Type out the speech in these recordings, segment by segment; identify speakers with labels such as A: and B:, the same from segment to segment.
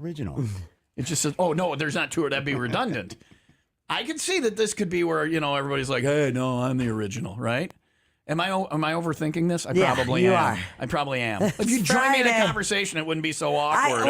A: Original.
B: It just says, oh, no, there's not two, or that'd be redundant. I could see that this could be where, everybody's like, hey, no, I'm the original, right? Am I overthinking this? I probably am.
C: Are.
B: I probably am. If you join me in a conversation, it wouldn't be so awkward.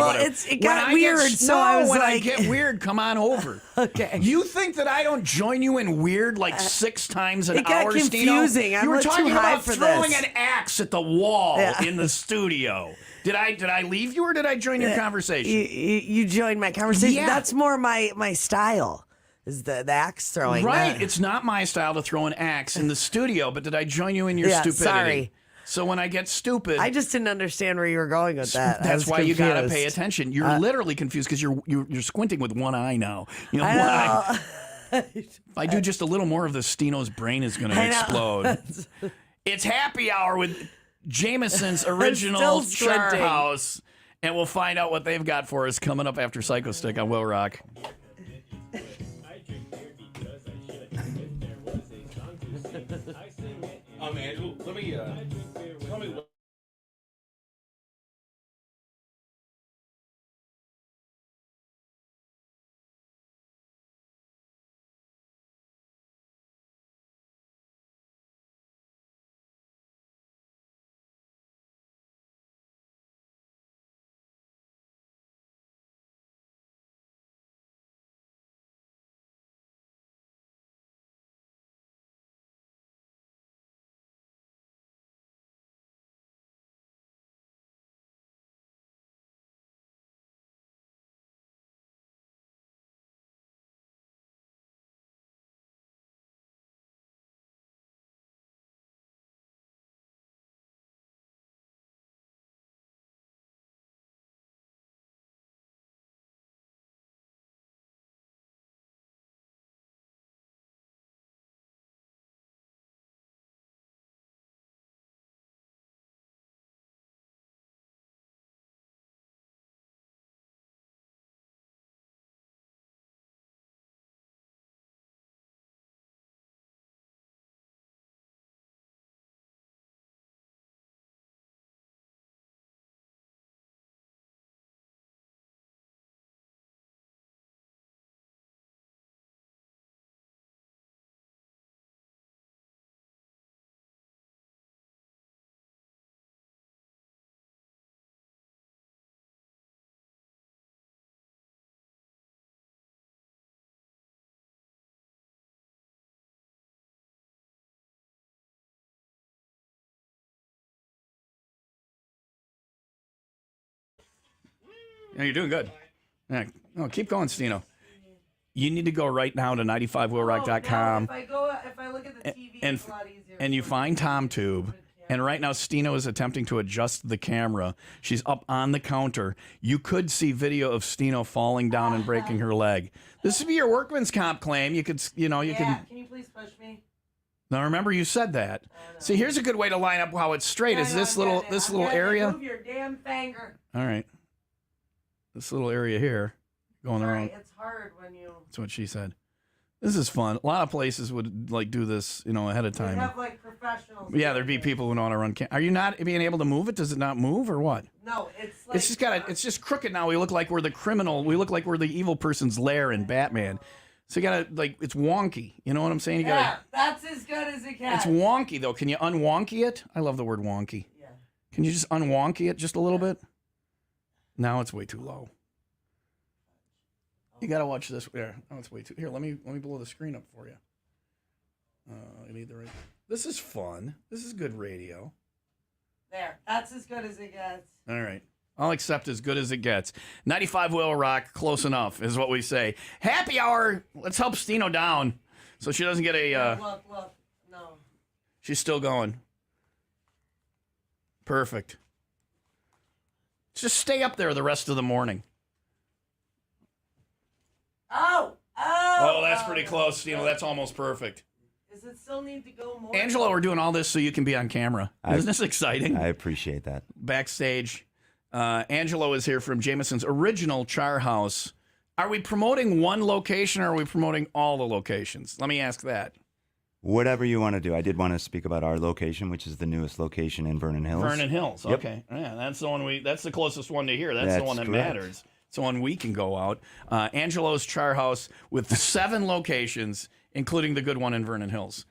C: It got weird, so I was
B: when
C: like...
B: I get weird, come on over.
C: Okay.
B: You think that I don't join you in weird like 6 times an hour,
C: It got confusing.
B: Stino? You were talking about throwing
C: this.
B: an axe at the wall in the studio. Did I leave you, or did I join your conversation?
C: You joined my conversation.
B: Yeah.
C: That's more my style. Is the axe throwing?
B: Right. It's not my style to throw an axe in the studio, but did I join you in your stupidity?
C: Sorry.
B: So when I get stupid,
C: I just didn't understand where you were going with that.
B: That's why you gotta pay attention. You're literally confused because you're squinting with one eye now. One eye. If I do just a little more of this, Stino's brain is going to explode. It's happy hour with Jameson's original Charhouse, and we'll find out what they've got for us coming up after Psycho Stick on WIIL Rock.
D: Andrew, let me tell me what.
B: Yeah, you're doing good. Yeah. No, keep going, Stino. You need to go right now to 95willrock.com.
C: If I look at the TV, it's a lot easier.
B: And you find TomTube. And right now, Stino is attempting to adjust the camera. She's up on the counter. You could see video of Stino falling down and breaking her leg. This would be your workman's comp claim. You could, you can.
C: Can you please push me?
B: Now remember, you said that. See, here's a good way to line up how it's straight. Is this little area?
C: Move your damn finger.
B: All right. This little area here, going around.
C: It's hard when you.
B: That's what she said. This is fun. A lot of places would do this, ahead of time.
C: They have professionals.
B: Yeah, there'd be people who know how to run. Are you not being able to move it? Does it not move or what?
C: No, it's
B: it's just crooked now. We look like we're the criminal. We look like we're the evil person's lair in Batman. So you gotta it's wonky. You know what I'm saying?
C: That's as good as it gets.
B: It's wonky though. Can you unwonky it? I love the word wonky.
C: Yeah.
B: Can you just unwonky it just a little bit? Now it's way too low. You gotta watch this. There. Oh, it's way too. Here, let me blow the screen up for you. I need the right. This is fun. This is good radio.
C: There. That's as good as it gets.
B: All right. I'll accept as good as it gets. 95 WIIL Rock, close enough is what we say. Happy hour. Let's help Stino down so she doesn't get a.
C: Look. No.
B: She's still going. Perfect. Just stay up there the rest of the morning. Oh, that's pretty close, Stino. That's almost perfect.
C: Does it still need to go more?
B: Angelo, we're doing all this so you can be on camera. Isn't this exciting?
A: I appreciate that.
B: Backstage. Angelo is here from Jameson's original Charhouse. Are we promoting one location or are we promoting all the locations? Let me ask that.
A: Whatever you want to do. I did want to speak about our location, which is the newest location in Vernon Hills.
B: Vernon Hills.
A: Yep.
B: Okay. Yeah, that's the one that's the closest one to here. That's the one that
A: correct.
B: matters. so when we can go out. Angelo's Charhouse with 7 locations, including the good one in Vernon Hills.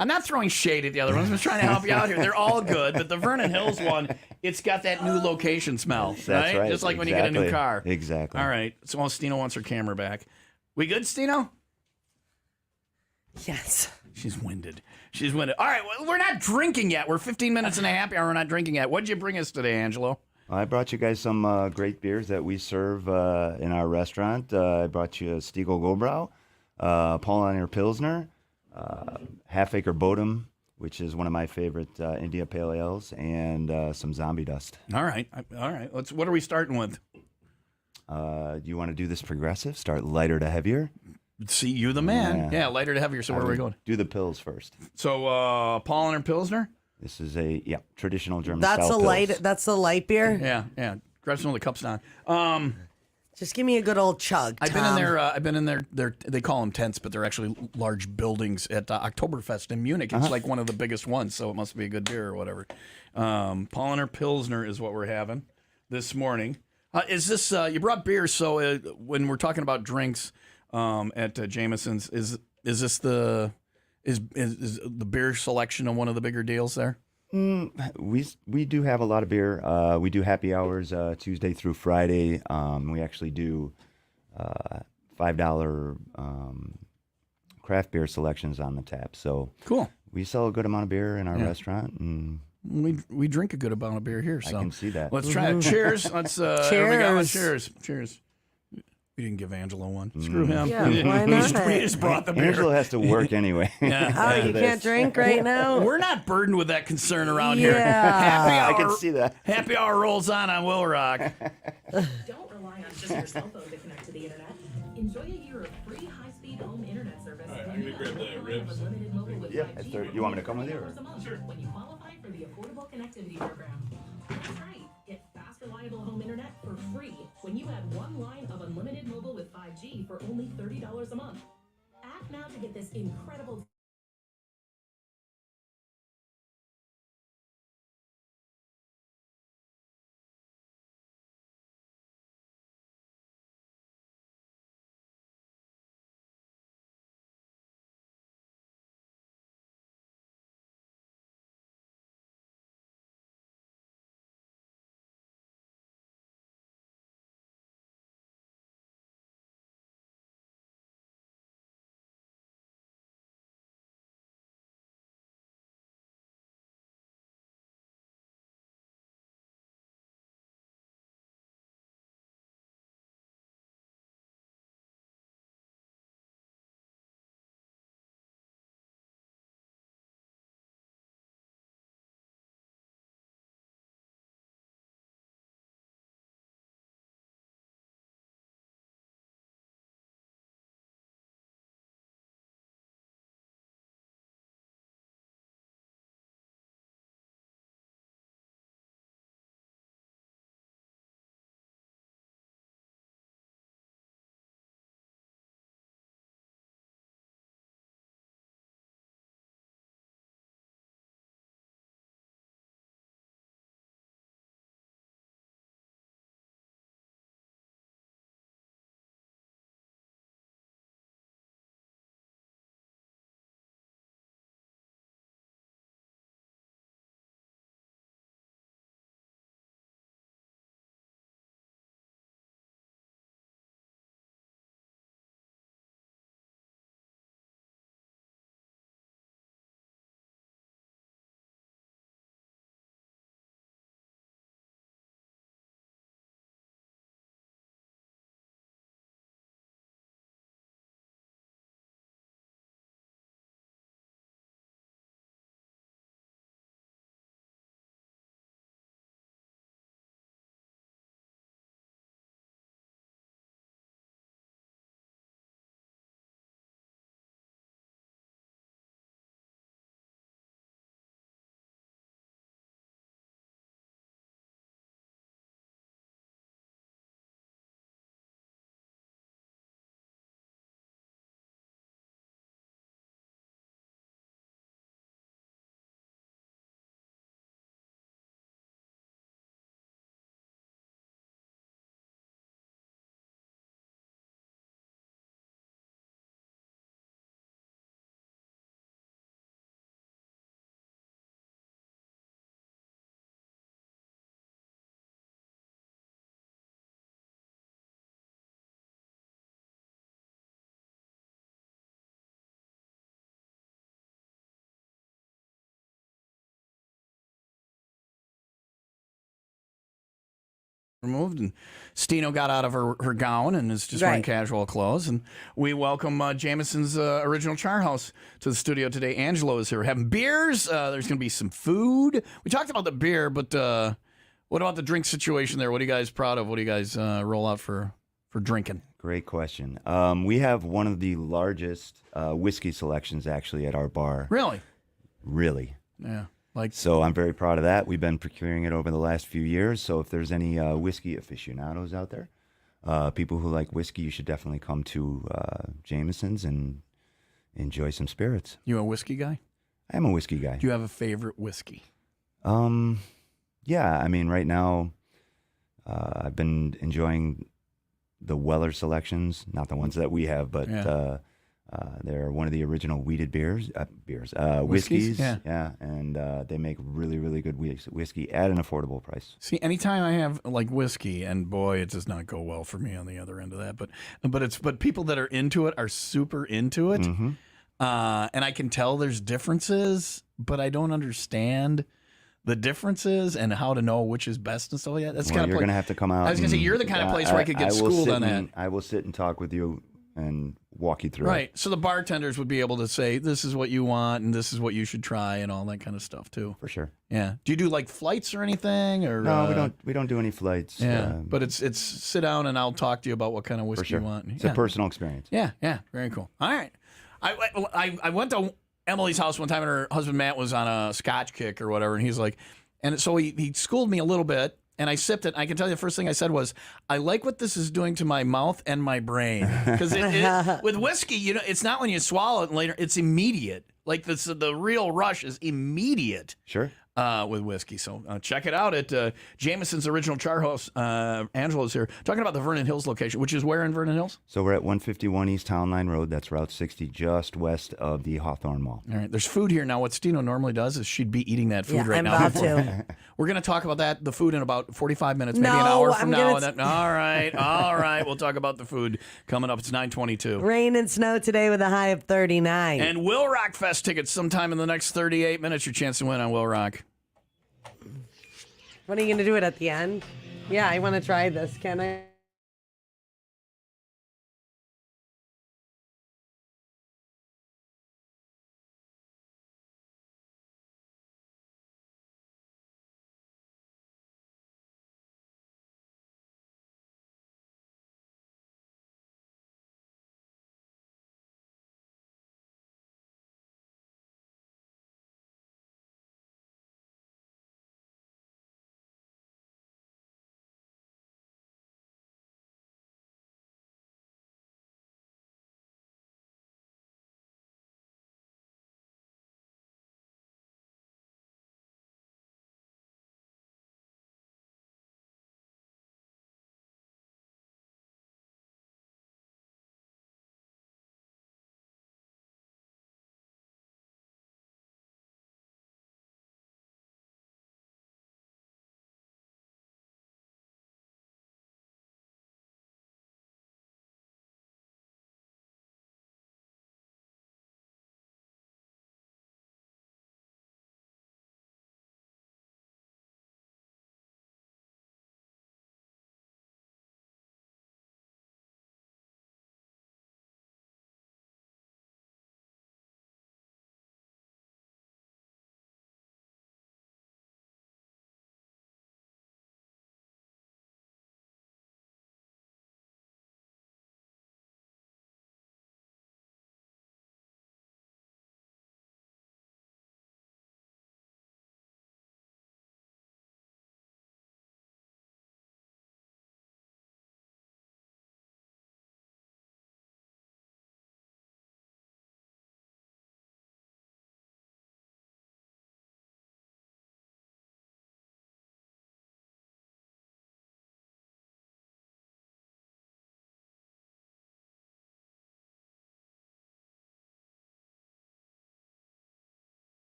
B: I'm not throwing shade at the other ones. I'm just trying to help you out here. They're all good, but the Vernon Hills one, it's got that new location smell,
A: That's right.
B: Just like when you get a new car.
A: Exactly.
B: All right. So Stino wants her camera back. We good, Stino?
C: Yes.
B: She's winded. All right. Well, we're not drinking yet. We're 15 minutes in a happy hour. We're not drinking yet. What'd you bring us today, Angelo?
A: I brought you guys some great beers that we serve in our restaurant. I brought you a Stiegel Goldbrau, Pollinator Pilsner, Half Acre Bodum, which is one of my favorite India Pale Ales, and some Zombie Dust.
B: All right. What are we starting with?
A: Do you want to do this progressive? Start lighter to heavier?
B: See, you the man. Yeah, lighter to heavier. So where are we going?
A: Do the pills first.
B: So Pollinator Pilsner?
A: This is a traditional German
C: That's
A: style
C: a light.
A: pils.
C: That's a light beer.
B: Yeah. Grab some of the cups down.
C: Just give me a good old chug.
B: I've been in there. They call them tents, but they're actually large buildings at Oktoberfest in Munich. It's like one of the biggest ones, so it must be a good beer or whatever. Pollinator Pilsner is what we're having this morning. Is this you brought beer? So when we're talking about drinks at Jameson's, is this the beer selection on one of the bigger deals there?
A: We do have a lot of beer. We do happy hours Tuesday through Friday. We actually do $5 craft beer selections on the tap. So
B: Cool.
A: we sell a good amount of beer in our restaurant, and
B: We drink a good amount of beer here. So
A: I can see that.
B: let's try it. Cheers. Let's Cheers. We didn't give Angelo one. Screw him.
C: Yeah, why not?
B: We just brought the beer.
A: Angelo has to work anyway.
C: Oh, you can't drink right now?
B: We're not burdened with that concern around here.
C: Yeah.
B: Happy
A: I
B: hour,
A: can see that.
B: Happy hour rolls on Will Rock.
E: Don't rely on just your cell phone to connect to the internet. Enjoy a year of free high-speed home internet service.
D: All right, I'm gonna grab the ribs.
E: Unlimited mobile with
A: Yeah,
E: 5G
A: that's you want me to come with you? Or?
E: $30 a month when you qualify for the Affordable Connectivity Program. That's right. Get fast, reliable home internet for free when you add one line of unlimited mobile with 5G for only $30 a month. Act now to get this incredible
B: removed, and Stino got out of her gown and is just wearing
C: Right.
B: casual clothes. And we welcome Jameson's original Charhouse to the studio today. Angelo is here. We're having beers. There's going to be some food. We talked about the beer, but what about the drink situation there? What are you guys proud of? What do you guys roll out for drinking?
A: Great question. We have one of the largest whiskey selections actually at our bar.
B: Really?
A: Really.
B: Yeah. Like,
A: So I'm very proud of that. We've been procuring it over the last few years. So if there's any whiskey aficionados out there, people who like whiskey, you should definitely come to Jameson's and enjoy some spirits.
B: you a whiskey guy?
A: I am a whiskey guy.
B: Do you have a favorite whiskey?
A: Yeah, I mean, right now, I've been enjoying the Weller selections, not the ones that we have, but
B: Yeah.
A: they're one of the original wheated whiskeys.
B: Whiskeys? Yeah.
A: And they make really, really good whiskey at an affordable price.
B: See, anytime I have like whiskey, and boy, it does not go well for me on the other end of that. But people that are into it are super into it,
A: Mm-hmm.
B: and I can tell there's differences, but I don't understand the differences and how to know which is best and stuff like that. That's
A: Well,
B: kind of
A: you're going to have to come out.
B: I was gonna say,
A: and-
B: you're the kind of place where I could get
A: will
B: schooled
A: sit
B: on that.
A: and- I will sit and talk with you and walk you through it.
B: Right. So the bartenders would be able to say, this is what you want and this is what you should try and all that kind of stuff too.
A: For sure.
B: Yeah. Do you do like flights or anything? Or
A: No, we don't do any flights.
B: Yeah. But it's sit down and I'll talk to you about what kind of
A: for
B: whiskey
A: sure.
B: you want.
A: It's
B: Yeah.
A: a personal experience.
B: Yeah. Very cool. All right. I went to Emily's house one time and her husband Matt was on a scotch kick or whatever, and he's like, and so he schooled me a little bit. And I sipped it. I can tell you the first thing I said was, I like what this is doing to my mouth and my brain. Because with whiskey, it's not when you swallow it and later, it's immediate. Like the real rush is immediate.
A: Sure.
B: With whiskey. So check it out at Jameson's Original Charhouse. Angelo's here talking about the Vernon Hills location, which is where in Vernon Hills?
A: So we're at 151 East Town Line Road. That's Route 60, just west of the Hawthorne Mall.
B: All right. There's food here now. What Stino normally does is she'd be eating that food
C: Yeah,
B: right
C: I'm
B: now.
C: about to.
B: We're going to talk about the food in about 45 minutes, maybe
C: No,
B: an hour from
C: I'm
B: now.
C: gonna
B: All right. We'll talk about the food coming up. It's 9:22.
C: Rain and snow today with a high of 39.
B: And WIIL Rock Fest tickets sometime in the next 38 minutes. Your chance to win on WIIL Rock.
C: When are you going to do it at the end? Yeah, I want to try this. Can I?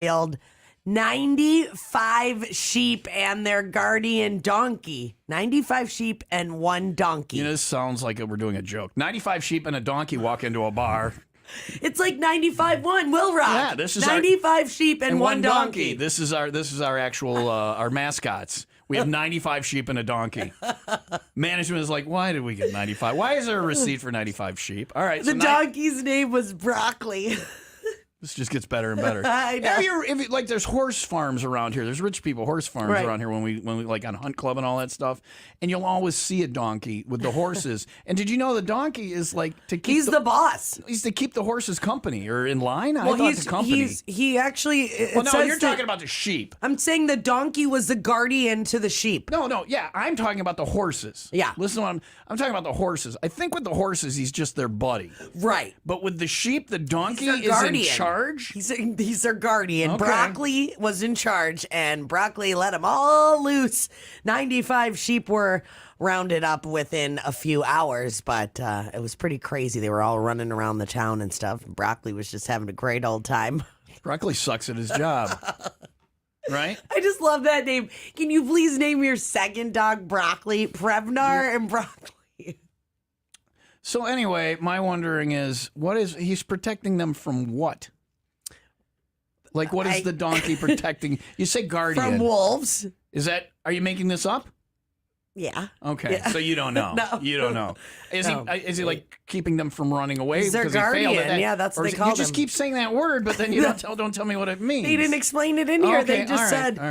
C: Wild 95 sheep and their guardian donkey. 95 sheep and one donkey.
B: You know, this sounds like we're doing a joke. 95 sheep and a donkey walk into a bar.
C: It's like 95-1 Will Rock.
B: Yeah, this is
C: 95 sheep and one donkey.
B: This is our actual our mascots. We have 95 sheep and a donkey. Management is like, why did we get 95? Why is there a receipt for 95 sheep? All right,
C: The donkey's name was Broccoli.
B: this just gets better and better.
C: I know.
B: Like there's horse farms around here. There's rich people horse farms
C: Right.
B: around here when we like on Hunt Club and all that stuff. And you'll always see a donkey with the horses. And did you know the donkey is like to keep
C: He's the boss.
B: He's to keep the horses company or in line? I
C: Well,
B: thought the company.
C: he actually. It
B: Well, no,
C: says
B: you're
C: that-
B: talking about the sheep.
C: I'm saying the donkey was the guardian to the sheep.
B: No, yeah, I'm talking about the horses.
C: Yeah.
B: Listen to what I'm talking about the horses. I think with the horses, he's just their buddy.
C: Right.
B: But with the sheep, the donkey
C: He's
B: is
C: their guardian.
B: in charge.
C: He's their guardian.
B: Okay.
C: Broccoli was in charge, and Broccoli let them all loose. 95 sheep were rounded up within a few hours, but it was pretty crazy. They were all running around the town and stuff. Broccoli was just having a great old time.
B: Broccoli sucks at his job. Right?
C: I just love that name. Can you please name your second dog Broccoli? Prevnar and Broccoli.
B: So anyway, my wondering is, he's protecting them from what? Like, what is the donkey protecting? You say guardian.
C: From wolves.
B: Are you making this up?
C: Yeah.
B: Okay,
C: Yeah.
B: So you don't know.
C: No.
B: You don't know. Is
C: No.
B: he like keeping them from running away
C: He's their
B: because he failed
C: guardian.
B: at that?
C: Yeah, that's what
B: Or
C: they
B: is it-
C: call
B: You just
C: them.
B: keep saying that word, but then you don't tell me what it means.
C: They didn't explain it in here.
B: Okay,
C: They just
B: all right,
C: said
B: all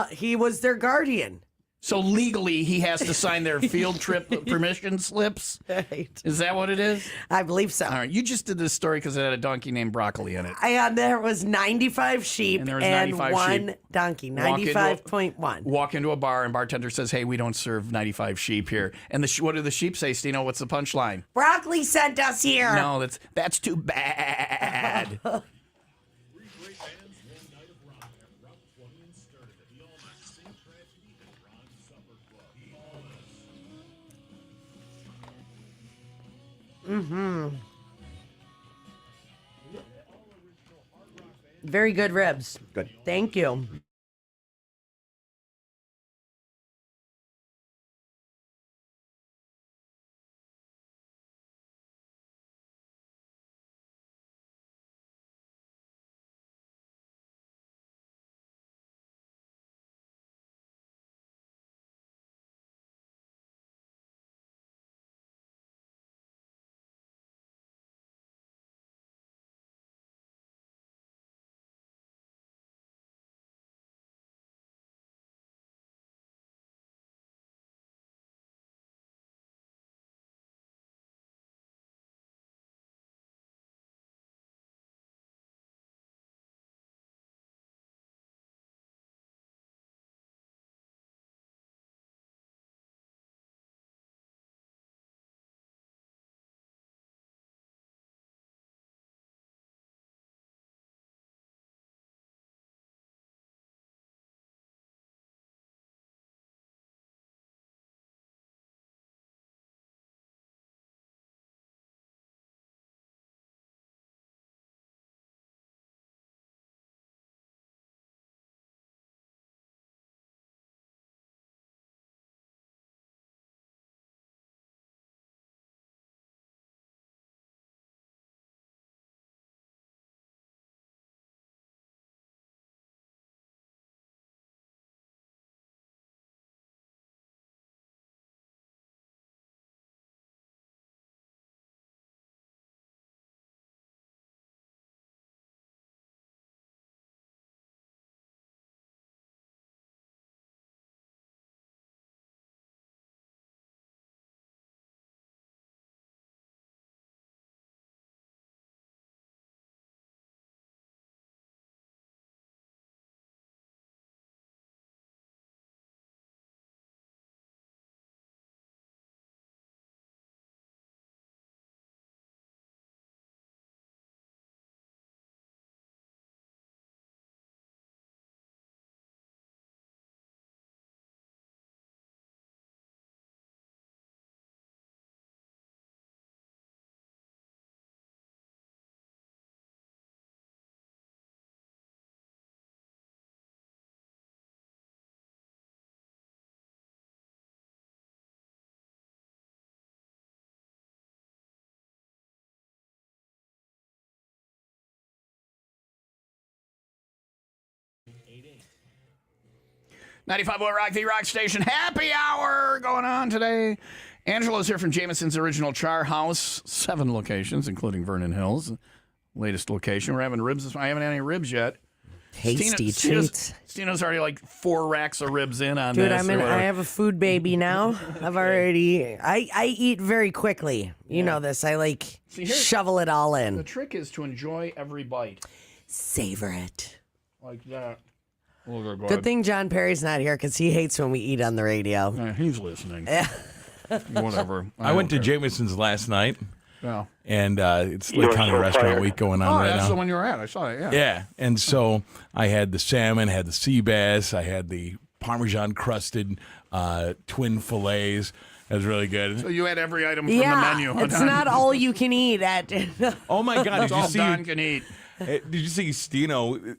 B: right.
C: he was their guardian.
B: So legally, he has to sign their field trip permission slips.
C: Right.
B: Is that what it is?
C: I believe so.
B: All right. You just did this story because it had a donkey named Broccoli in it.
C: There was 95 sheep
B: And there was
C: and
B: 95
C: one
B: sheep.
C: donkey.
B: Walk into a-
C: 95.1.
B: Walk into a bar and bartender says, "Hey, we don't serve 95 sheep here." And what do the sheep say, Stino? What's the punchline?
C: Broccoli sent us here.
B: No, that's too bad.
C: Very good ribs.
A: Good.
C: Thank you.
B: 95 Will Rock, the rock station. Happy hour going on today. Angela's here from Jameson's original Charhouse. 7 locations, including Vernon Hills. Latest location. We're having ribs. I haven't had any ribs yet.
C: Tasty treats.
B: Stino's already like 4 racks of ribs in on
C: Dude,
B: this.
C: I have a food baby now. I eat very quickly. You know this. I shovel it all
B: The
C: in.
B: trick is to enjoy every bite.
C: Savor it.
B: Like that. Look,
C: Good thing John Perry's not here because he hates when we eat on the radio.
B: He's listening. Whatever.
F: I went to
B: don't care.
F: Jameson's last night,
B: Yeah.
F: and it's like kind of restaurant week going on
B: Oh,
F: right
B: that's
F: now.
B: the one you were at. I saw it, yeah.
F: Yeah, and so I had the salmon, had the sea bass, I had the Parmesan crusted twin fillets. That was really good.
B: So you had every item from the
C: Yeah,
B: menu. huh,
C: it's
B: Don?
C: not all you can eat at.
F: Oh my God!
B: It's all Don can eat.
F: Did you see Stino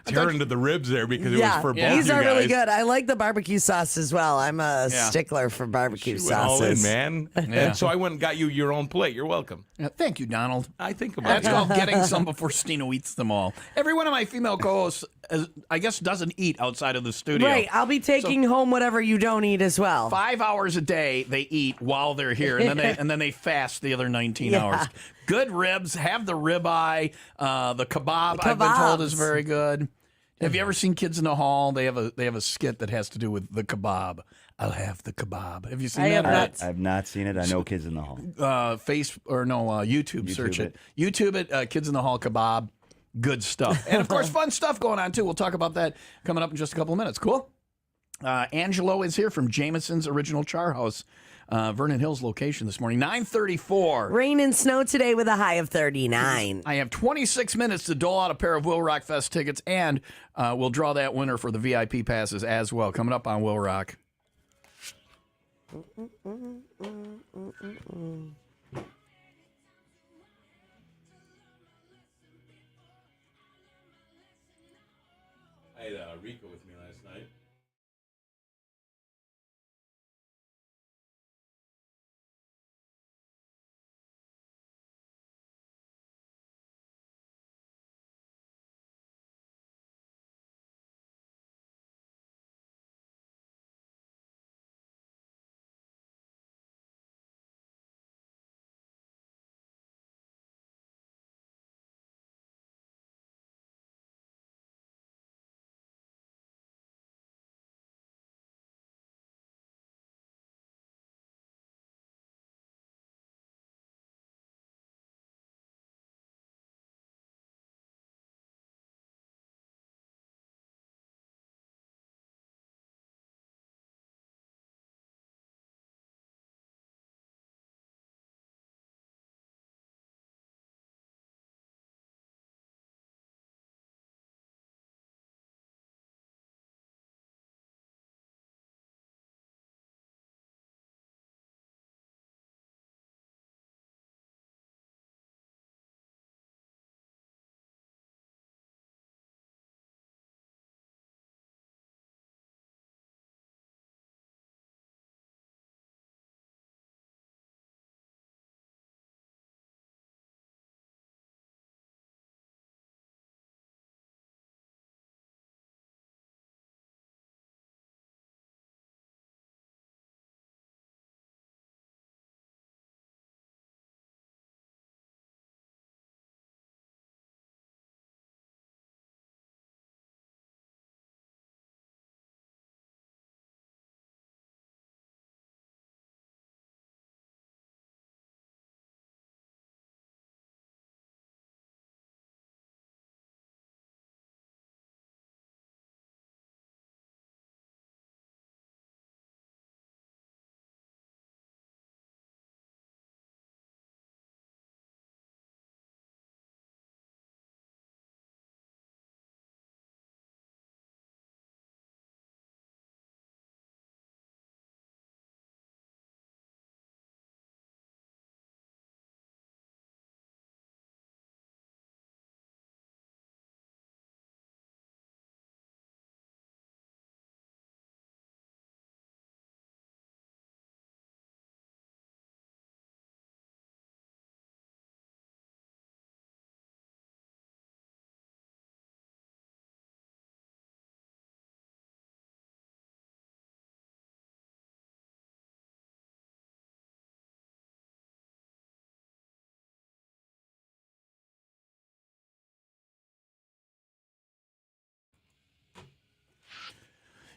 F: tear into the ribs there because it was for both
C: these
F: you
C: are
F: guys?
C: really good. I like the barbecue sauce as well. I'm a
B: Yeah.
C: stickler for barbecue
F: She went all in,
C: sauces.
F: man.
B: Yeah.
F: And so I went and got you your own plate. You're welcome.
B: Yeah, thank you, Donald.
F: I think about
B: That's
F: it.
B: called getting some before Stino eats them all. Every one of my female co-hosts, I guess, doesn't eat outside of the studio.
C: Right, I'll be taking home whatever you don't eat as well.
B: 5 hours a day they eat while they're here, and then they fast the other 19 hours. Good ribs. Have the ribeye. The kebab, I've been told, is
C: Kebabs.
B: very good. Have you ever seen Kids in the Hall? They have a skit that has to do with the kebab. I'll have the kebab. Have you seen
C: I
B: that?
C: have not.
A: I've not seen it. I know Kids in the Hall.
B: YouTube. Search it. YouTube it. Kids in the Hall kebab. Good stuff. And of course, fun stuff going on too. We'll talk about that coming up in just a couple of minutes. Cool. Angelo is here from Jameson's original Charhouse, Vernon Hills location this morning. 9:34.
C: Rain and snow today with a high of 39.
B: I have 26 minutes to dole out a pair of Will Rock Fest tickets, and we'll draw that winner for the VIP passes as well. Coming up on Will Rock.
F: I had Rico with me last night.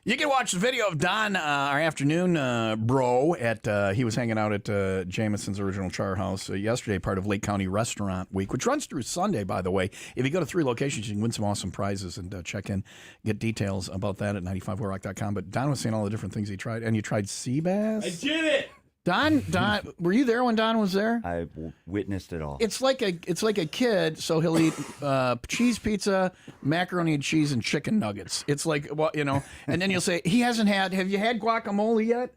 B: You can watch the video of Don, our afternoon bro, he was hanging out at Jameson's original Charhouse yesterday, part of Lake County Restaurant Week, which runs through Sunday, by the way. If you go to 3 locations, you can win some awesome prizes and check in, get details about that at 95wrock.com. But Don was saying all the different things he tried, and you tried sea bass?
D: I did it.
B: Don, were you there when Don was there?
A: I witnessed it all.
B: It's like a kid, so he'll eat cheese pizza, macaroni and cheese, and chicken nuggets. It's like, well, and then you'll say, have you had guacamole yet?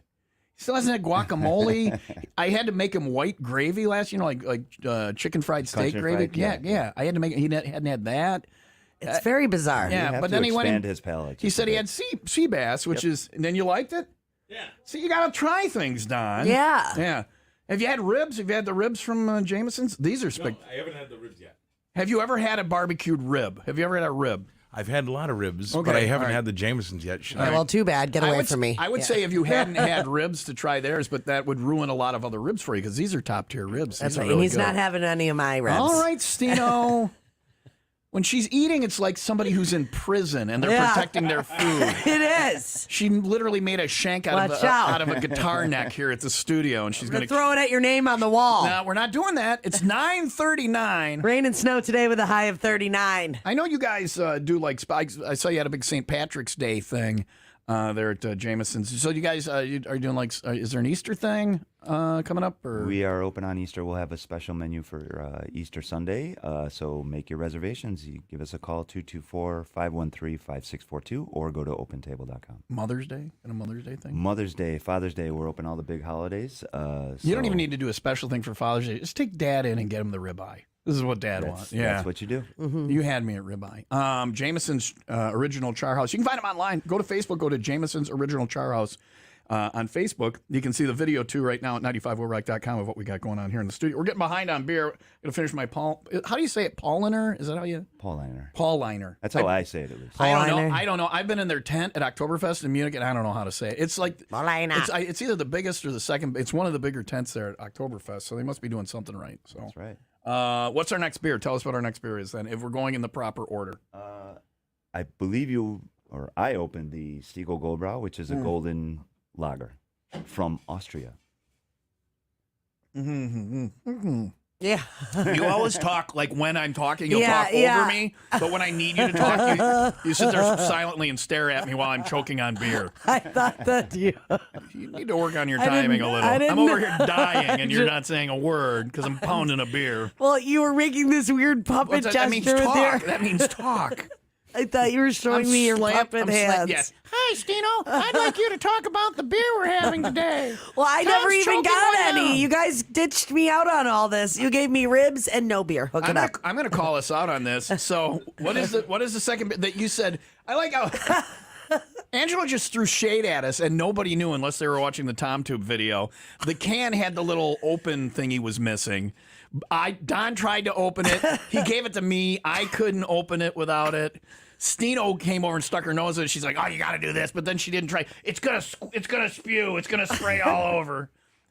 B: He still hasn't had guacamole. I had to make him white gravy last, like chicken fried steak
A: Country
B: gravy.
A: fried,
B: Yeah. I had to make it. He hadn't had that.
C: It's very bizarre.
A: You
B: Yeah,
A: have
B: but
A: to
B: then he went
A: expand
B: in,
A: his palate.
B: he
A: just
B: said
A: a
B: he
A: bit.
B: had sea bass, which is, and then you liked it?
D: Yeah.
B: So you got to try things, Don.
C: Yeah.
B: Yeah. Have you had ribs? Have you had the ribs from Jameson's? These are
D: No, I haven't had the ribs yet.
B: Have you ever had a barbecued rib? Have you ever had a rib?
F: I've had a lot of ribs,
B: Okay,
F: but I haven't
B: all right.
F: had the Jamesons yet. Should
C: Yeah,
F: I?
C: well, too bad. Get away from me.
B: I would say if you hadn't had ribs to try theirs, but that would ruin a lot of other ribs for you because these are top tier ribs.
C: That's
B: These are
C: right.
B: really
C: And he's
B: good.
C: not having any of my ribs.
B: All right, Stino. When she's eating, it's like somebody who's in prison and they're
C: Yeah.
B: protecting their food.
C: It is.
B: She literally made a shank out
C: Watch out.
B: out of a guitar neck here at the studio, and she's
C: Gonna
B: going
C: throw it at your name on the wall.
B: No, we're not doing that. It's 9:39.
C: Rain and snow today with a high of 39.
B: I know you guys do like spikes. I saw you had a big St. Patrick's Day thing there at Jameson's. So you guys are you doing like? Is there an Easter thing coming up? Or
A: We are open on Easter. We'll have a special menu for Easter Sunday. So make your reservations. You give us a call, 224-513-5642, or go to opentable.com.
B: Mother's Day and a Mother's Day thing.
A: Mother's Day, Father's Day, we're open all the big holidays.
B: You don't even need to do a special thing for Father's Day. Just take Dad in and get him the ribeye. This is what Dad wants. Yeah,
A: That's what you do.
B: You had me at ribeye. Jameson's Original Charhouse. You can find him online. Go to Facebook. Go to Jameson's Original Charhouse on Facebook. You can see the video too right now at 95wrock.com of what we got going on here in the studio. We're getting behind on beer. I'm gonna finish my How do you say it? Pollinator? Is that how you? Pauliner.
A: That's how I say it, at least.
B: I don't know. I've been in their tent at Oktoberfest in Munich, and I don't know how to say it. It's like
C: Pauliner.
B: it's either the biggest or the second. It's one of the bigger tents there at Oktoberfest, so they must be doing something right. So
A: That's right.
B: what's our next beer? Tell us what our next beer is then, if we're going in the proper order.
A: I believe I opened the Stiegel Goldbrau, which is a golden lager from Austria.
C: Yeah.
B: You always talk like when I'm talking, you'll
C: Yeah,
B: talk
C: yeah.
B: over me. But when I need you to talk, you sit there silently and stare at me while I'm choking on beer.
C: I thought that you.
B: You need to work on your
C: I didn't-
B: timing a little.
C: I didn't
B: I'm over
C: know.
B: here dying, and you're not saying a word because I'm pounding a beer.
C: Well, you were making this weird puppet
B: That means
C: gesture with your.
B: talk. That means talk.
C: I thought you were showing me your puppet hands.
B: Yes. Hi, Stino. I'd like you to talk about the beer we're having today.
C: Well, I never
B: Tom's
C: even
B: choking
C: got
B: right
C: any.
B: now.
C: You guys ditched me out on all this. You gave me ribs and no beer. Hook it up.
B: I'm gonna call us out on this. So what is the second bit that you said? I like how Angela just threw shade at us, and nobody knew unless they were watching the TomTube video. The can had the little open thing he was missing. Don tried to open it. He gave it to me. I couldn't open it without it. Stino came over and stuck her nose in it. She's like, "Oh, you got to do this," but then she didn't try. It's gonna spew. It's gonna spray all over.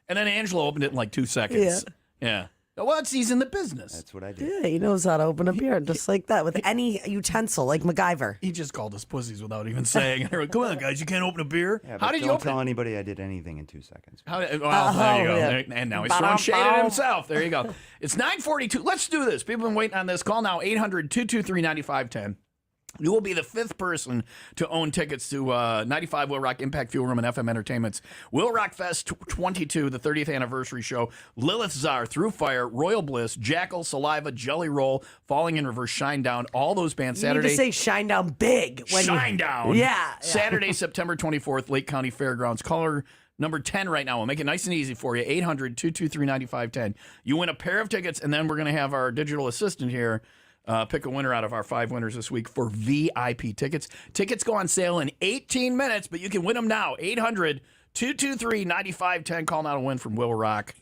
B: And then Angela opened it in like 2 seconds. Yeah. Well, he's in the business.
A: That's what I do.
C: Yeah, he knows how to open a beer just like that with any utensil, like MacGyver.
B: He just called us pussies without even saying. They're like, "Come on, guys, you can't open a beer."
A: Yeah,
B: How
A: but
B: did you
A: don't
B: open
A: tell
B: it?
A: anybody I did anything in 2 seconds.
B: Well, there you go.
C: yeah.
B: And now he's throwing shade at himself. There you go. It's 9:42. Let's do this. People have been waiting on this. Call now, 800-223-9510. You will be the 5th person to own tickets to 95 Will Rock Impact Fuel Room and FM Entertainment's Will Rock Fest 22, the 30th anniversary show. Lilith Czar, Through Fire, Royal Bliss, Jackal, Saliva, Jelly Roll, Falling in Reverse, Shine Down. All those bands
C: You need
B: Saturday.
C: to say shine down big. When
B: Shine Down.
C: Yeah.
B: Saturday, September 24th, Lake County Fairgrounds. Caller number 10 right now. We'll make it nice and easy for you. 800-223-9510. You win a pair of tickets, and then we're going to have our digital assistant here pick a winner out of our 5 winners this week for VIP tickets. Tickets go on sale in 18 minutes, but you can win them now. 800-223-9510. Call now to win from Will Rock.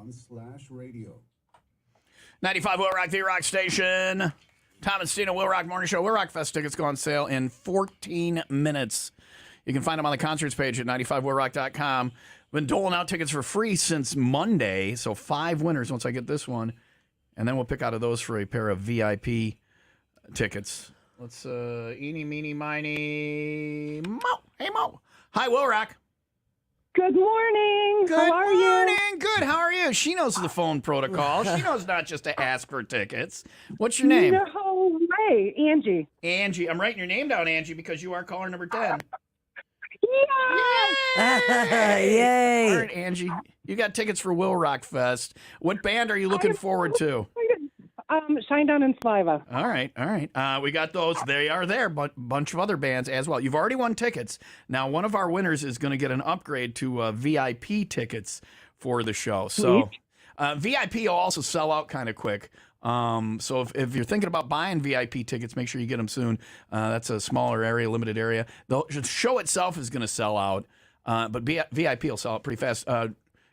G: WIIL.com/radio.
B: 95 Will Rock, the Rock Station. Tom and Stina, Will Rock Morning Show. Will Rock Fest tickets go on sale in 14 minutes. You can find them on the concerts page at 95willrock.com. Been doling out tickets for free since Monday, so 5 winners once I get this one. And then we'll pick out of those for a pair of VIP tickets. Let's, eeny, meeny, miny, Mo. Hey, Mo. Hi, Will Rock.
H: Good morning.
B: Good
H: How are
B: morning.
H: you?
B: Good. How are you? She knows the phone protocol. She knows not just to ask for tickets. What's your name?
H: No way, Angie.
B: Angie. I'm writing your name down, Angie, because you are caller number 10.
C: Yay!
B: All right, Angie. You got tickets for Will Rock Fest. What band are you looking forward to?
H: Shinedown and Saliva.
B: All right. We got those. They are there, but a bunch of other bands as well. You've already won tickets. Now, one of our winners is going to get an upgrade to VIP tickets for the show. So, VIP will also sell out kind of quick. So if you're thinking about buying VIP tickets, make sure you get them soon. That's a smaller area, limited area. The show itself is going to sell out, but VIP will sell out pretty fast.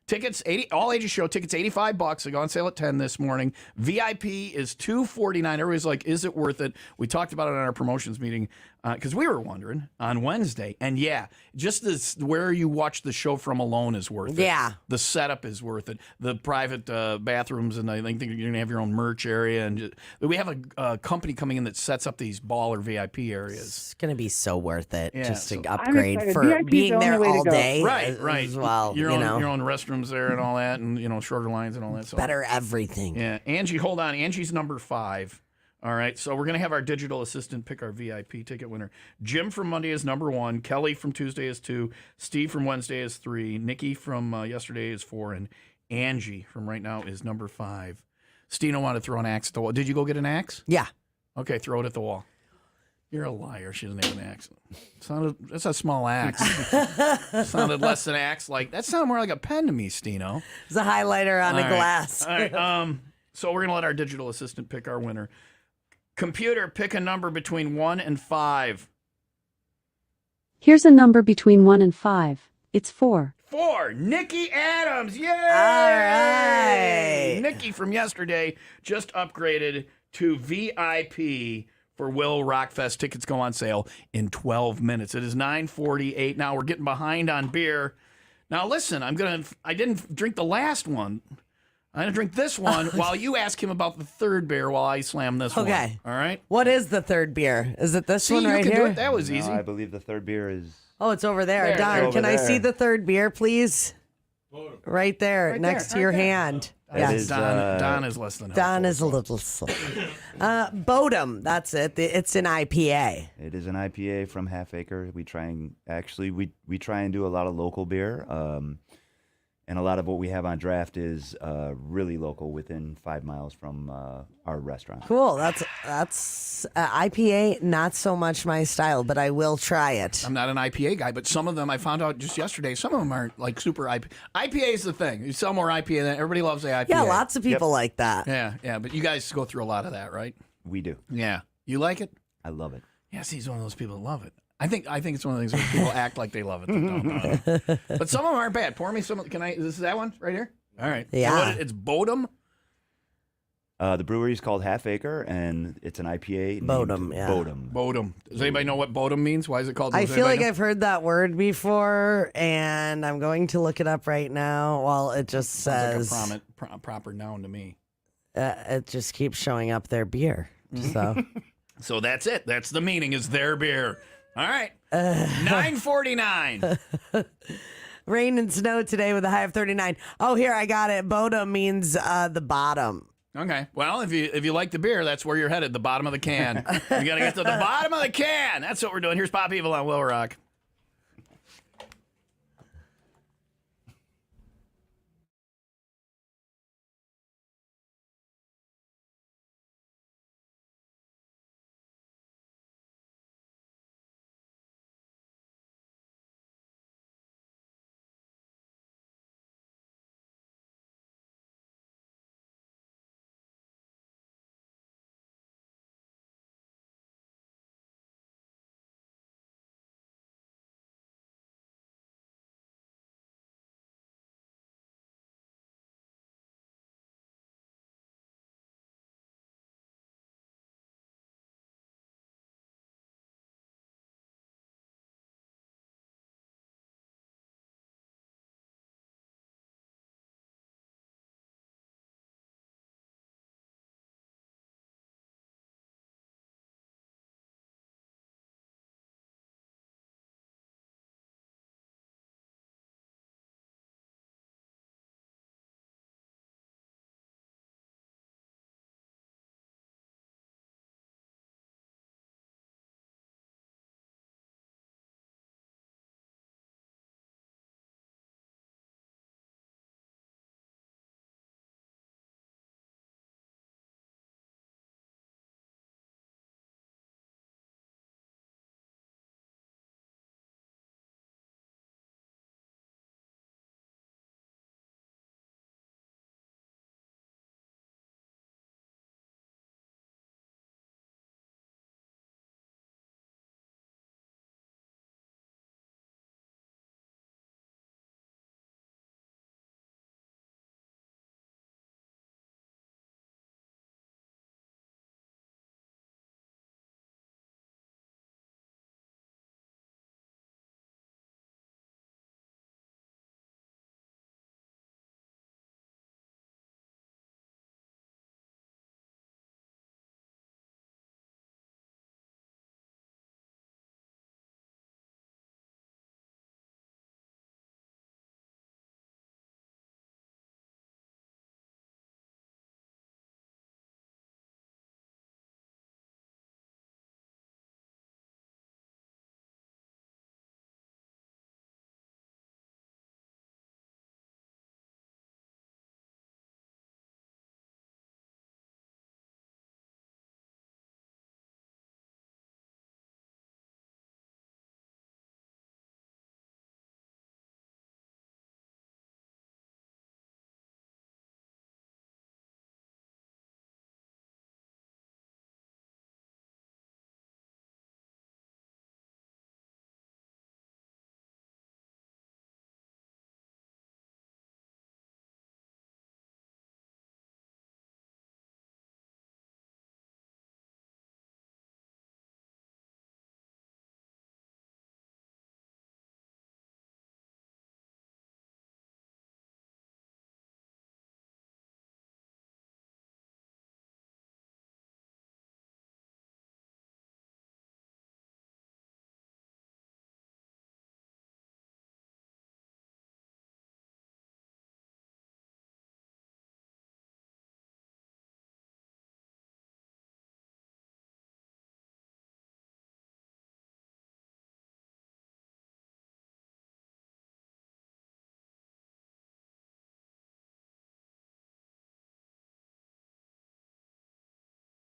B: Tickets, all ages show tickets, $85. They go on sale at 10 this morning. VIP is $249. Everybody's like, is it worth it? We talked about it on our promotions meeting because we were wondering on Wednesday. And yeah, just where you watch the show from alone is worth it.
C: Yeah.
B: The setup is worth it. The private bathrooms, and I think you're going to have your own merch area. And we have a company coming in that sets up these baller VIP areas.
C: It's going to be so worth it just to
H: I'm
C: upgrade
H: excited.
C: for
H: VIP 's
C: being
H: the only
C: there
H: way to
C: all
H: go.
C: day.
B: Right.
C: As well,
B: Your
C: you
B: own,
C: know.
B: your own restrooms there and all that, and shorter lines and all that. So
C: Better everything.
B: Yeah, Angie, hold on. Angie's number 5. All right, so we're going to have our digital assistant pick our VIP ticket winner. Jim from Monday is number 1. Kelly from Tuesday is 2. Steve from Wednesday is 3. Nikki from yesterday is 4. And Angie from right now is number 5. Stina wanted to throw an axe at the wall. Did you go get an axe?
C: Yeah.
B: Okay, throw it at the wall. You're a liar. She doesn't have an axe. That's a small axe. Sounded less than axe. That sounded more like a pen to me, Stino.
C: It's a highlighter on a
B: All right.
C: glass.
B: All right. So we're gonna let our digital assistant pick our winner. Computer, pick a number between 1 and 5.
I: Here's a number between 1 and 5. It's 4.
B: 4. Nikki Adams. Yay! All
C: right.
B: Nikki from yesterday just upgraded to VIP for Will Rockfest. Tickets go on sale in 12 minutes. It is 9:48 now. We're getting behind on beer. Now listen, I didn't drink the last one. I'm going to drink this one while you ask him about the third beer while I slam this one.
C: Okay.
B: All right?
C: What is the third beer? Is it this
B: See,
C: one
B: you
C: right
B: can
C: here?
B: do it. That was easy.
A: No, I believe the third beer is.
C: Oh, it's over there.
B: There,
C: Don,
A: over
C: can I
A: there.
C: see the third beer, please? Right there,
B: Right
C: next
B: there,
C: to your
B: right there.
C: hand.
A: That
C: Yes.
A: is,
B: Don is less than
C: Don
B: helpful.
C: is a little slow. Bodum, that's it. It's an IPA.
A: It is an IPA from Half Acre. We try and do a lot of local beer, and a lot of what we have on draft is really local, within 5 miles from our restaurant.
C: Cool. That's IPA. Not so much my style, but I will try it.
B: I'm not an IPA guy, but some of them I found out just yesterday. Some of them aren't like super IPA. IPA is the thing. You sell more IPA than everybody loves the IPA.
C: Yeah, lots of people like that.
B: Yeah. But you guys go through a lot of that, right?
A: We do.
B: Yeah. You like it?
A: I love it.
B: Yes, he's one of those people that love it. I think it's one of the things where people act like they love it. That don't. But some of them aren't bad. Pour me some. Can I? This is that one right here. All right.
C: Yeah.
B: It's Bodum.
A: The brewery is called Half Acre, and it's an IPA.
C: Bodum,
A: named
C: yeah.
A: Bodum.
B: Bodum. Does anybody know what Bodum means? Why is it called?
C: I
B: does
C: feel
B: anybody
C: like
B: know?
C: I've heard that word before, and I'm going to look it up right now. Well, it just says
B: Sounds like a proper noun to me.
C: it just keeps showing up their beer. So
B: So that's it. That's the meaning. Is their beer. All right. 9:49.
C: rain and snow today with a high of 39. Oh, here I got it. Bodum means the bottom.
B: Okay. Well, if you like the beer, that's where you're headed. The bottom of the can. You got to get to the bottom of the can. That's what we're doing. Here's Pop Evil on Will Rock.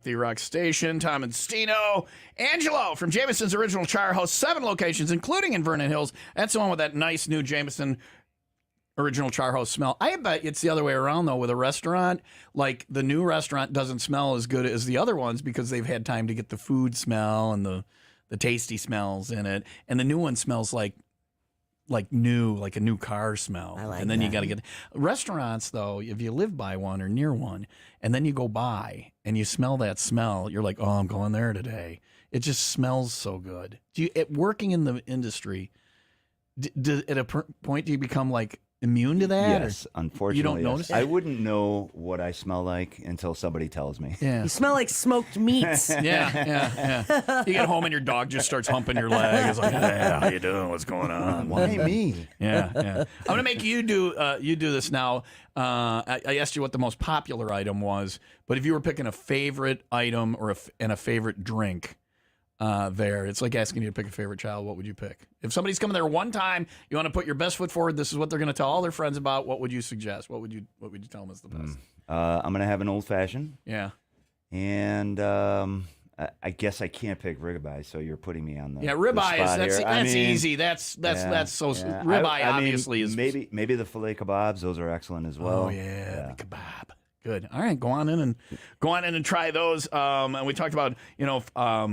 B: The Rock Station, Tom and Stino. Angelo from Jameson's Original Charhouse, 7 locations, including in Vernon Hills. That's the one with that nice new Jameson Original Charhouse smell. I bet it's the other way around, though, with a restaurant. Like, the new restaurant doesn't smell as good as the other ones because they've had time to get the food smell and the tasty smells in it. And the new one smells like new, like a new car smell.
C: I like
B: and then you
C: that.
B: got to get restaurants, though, if you live by one or near one, and then you go by and you smell that smell, you're like, oh, I'm going there today. It just smells so good. Working in the industry, at a point, do you become like immune to that?
A: Yes, unfortunately.
B: You don't
A: yes.
B: notice it?
A: I wouldn't know what I smell like until somebody tells me.
B: Yeah.
C: You smell like smoked meats.
B: Yeah. You get home and your dog just starts humping your leg. It's like, hey, how you doing? What's going on?
A: Why me?
B: Yeah. I'm gonna make you do this now. I asked you what the most popular item was, but if you were picking a favorite item and a favorite drink, it's like asking you to pick a favorite child. What would you pick? If somebody's coming there one time, you want to put your best foot forward. This is what they're going to tell all their friends about. What would you suggest? What would you tell them is the best?
A: I'm gonna have an old fashioned,
B: Yeah.
A: and I guess I can't pick ribeye, so you're putting me on the
B: Yeah, ribeye
A: the spot
B: is
A: here.
B: that's easy. That's so ribeye
A: I mean,
B: obviously is
A: maybe the filet kebabs. Those are excellent as well.
B: Oh yeah, the kebab. Good. All right, go on in and try those. And we talked about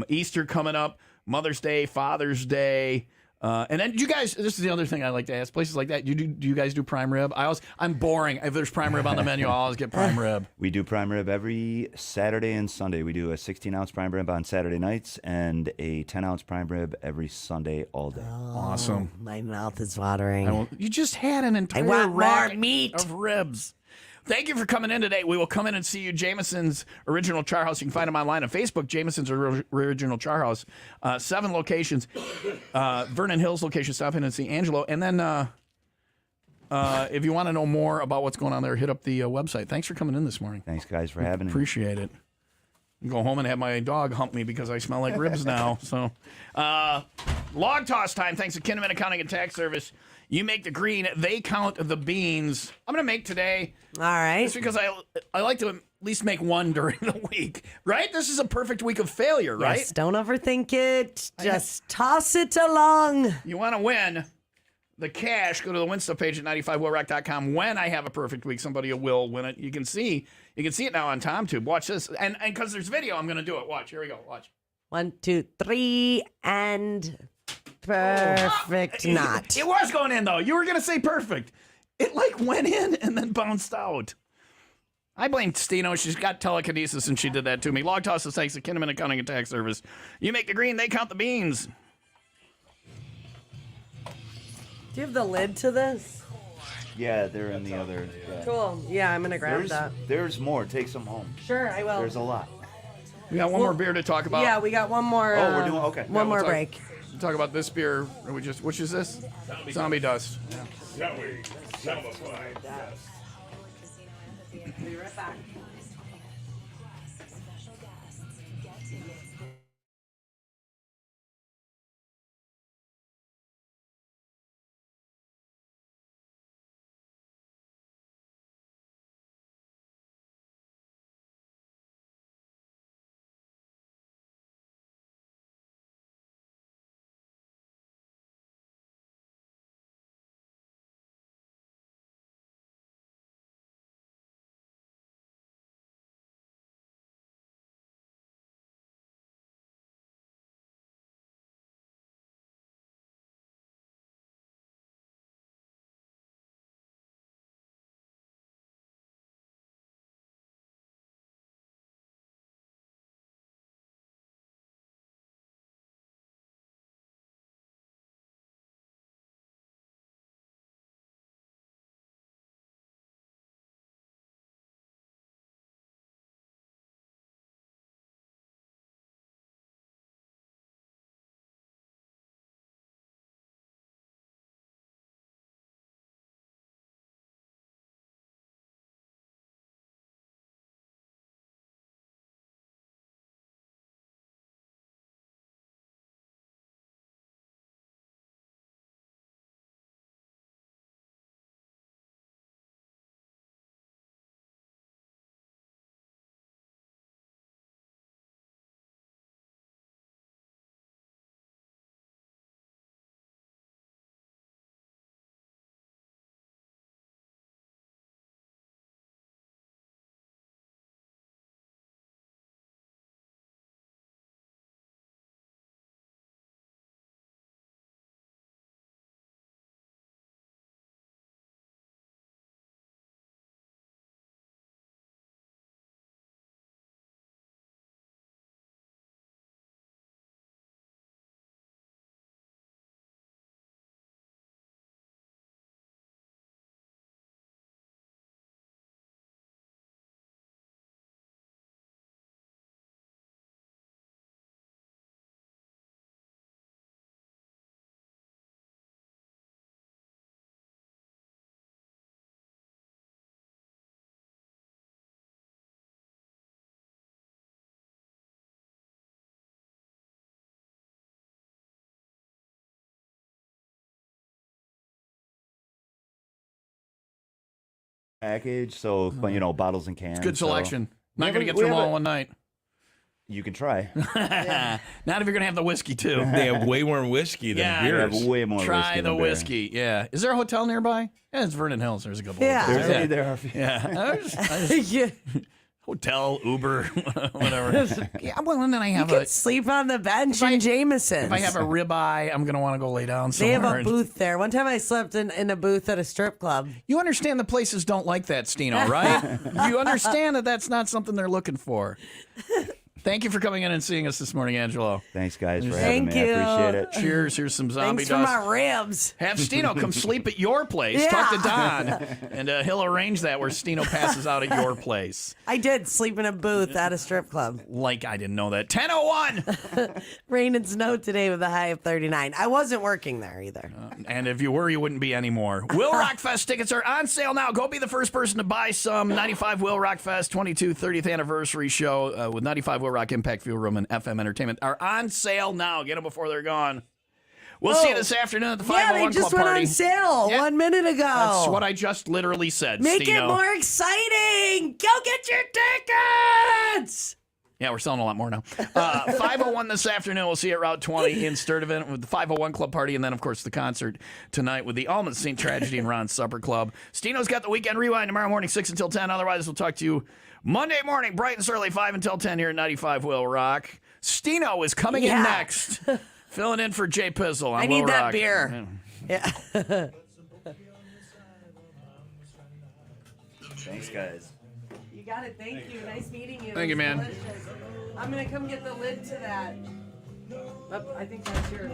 B: Easter coming up, Mother's Day, Father's Day, and then you guys. This is the other thing I like to ask. Places like that, do you guys do prime rib? I'm boring. If there's prime rib on the menu, I always get prime rib.
A: We do prime rib every Saturday and Sunday. We do a 16-ounce prime rib on Saturday nights and a 10-ounce prime rib every Sunday all day.
B: Awesome.
C: My mouth is watering.
B: You just had an entire
C: want more
B: rack
C: meat.
B: of ribs. Thank you for coming in today. We will come in and see you, Jameson's Original Charhouse. You can find them online on Facebook, Jameson's Original Charhouse. 7 locations. Vernon Hills location, stop in and see Angelo. And then if you want to know more about what's going on there, hit up the website. Thanks for coming in this morning.
A: Thanks, guys, for having me.
B: Appreciate it. Go home and have my dog hump me because I smell like ribs now. So, log toss time. Thanks to Kinnaman Accounting and Tax Service. You make the green, they count the beans. I'm going to make today.
C: All right.
B: Just because I like to at least make one during the week, right? This is a perfect week of failure, right?
C: Yes, don't overthink it. Just toss it along.
B: You want to win the cash, go to the win stuff page at 95willrock.com. When I have a perfect week, somebody will win it. You can see it now on TomTube. Watch this. And because there's video, I'm going to do it. Watch. Here we go. Watch.
C: 1, 2, 3, and perfect knot.
B: It was going in, though. You were going to say perfect. It went in and then bounced out. I blame Stino. She's got telekinesis, and she did that to me. Log toss is thanks to Kinnaman Accounting and Tax Service. You make the green, they count the beans.
C: Do you have the lid to this?
A: Yeah, they're in the other. Yeah.
C: Cool. Yeah, I'm going to grab that.
A: There's more. Take some home.
C: Sure, I will.
A: There's a lot.
B: We got one more beer to talk about.
C: Yeah, we got one more.
A: Oh, we're doing okay.
C: One more
B: talk-
C: break.
B: We'll talk about this beer. Which is this? Zombie Dust.
D: Zombie. Zombie.
C: Be right back.
A: package, so bottles and cans.
B: Good selection. Not
A: We
B: going to
A: have
B: get
A: a-
B: through
A: we
B: them
A: have
B: all
A: a-
B: one night.
A: You can try.
B: Not if you're going to have the whiskey, too.
F: They have way more whiskey than
B: Yeah.
A: We have
F: beers.
A: way more
B: Try
A: whiskey
B: the
A: than beer.
B: whiskey. Yeah. Is there a hotel nearby? Yeah, it's Vernon Hills. There's a couple.
C: Yeah.
B: hotels.
A: There are a few.
B: Yeah. I just-
C: You
B: hotel, Uber, whatever. Yeah. Well, and then I have
C: could sleep on the bench
B: If I-
C: in Jameson.
B: if I have a ribeye, I'm going to want to go lay down
C: They
B: somewhere.
C: have a booth there. One time I slept in a booth at a strip club.
B: You understand the places don't like that, Stino, right? You understand that that's not something they're looking for. Thank you for coming in and seeing us this morning, Angelo.
A: Thanks, guys, for
C: Thank
A: having me.
C: you.
A: I appreciate it.
B: Cheers. Here's some zombie
C: Thanks for
B: dust.
C: my ribs.
B: Have Stino come sleep at your place.
C: Yeah.
B: Talk to Don, and he'll arrange that where Stino passes out at your place.
C: I did sleep in a booth at a strip club.
B: Like I didn't know that. 10:01.
C: Rain and snow today with a high of 39. I wasn't working there either.
B: And if you were, you wouldn't be anymore. WIIL Rock Fest tickets are on sale now. Go be the first person to buy some. 95 WIIL Rock Fest 30th anniversary show with 95 WIIL Rock Impact Fuel Room and FM Entertainment are on sale now. Get them before they're gone. We'll see you this afternoon at the 501
C: Yeah, they just
B: Club
C: went
B: Party.
C: on sale
B: Yeah.
C: 1 minute ago.
B: That's what I just literally said,
C: Make it
B: Stino.
C: more exciting. Go get your tickets.
B: Yeah, we're selling a lot more now. 501 this afternoon. We'll see you at Route 20 in Sturtevant with the 501 Club Party, and then, of course, the concert tonight with the Almond St. Tragedy and Ron Supper Club. Stino's got the Weekend Rewind tomorrow morning, 6 until 10. Otherwise, we'll talk to you Monday morning, bright and early, 5 until 10 here at 95 WIIL Rock. Stino is coming in
C: Yeah.
B: next, filling in for Jay Pizzle on
C: I need
B: WIIL
C: that
B: Rock.
C: beer. Yeah.
A: Thanks, guys.
C: You got it. Thank you. Nice meeting you.
B: Thank you,
C: It was
B: man.
C: delicious. I'm going to come get the lid to that. Oh, I think that's your...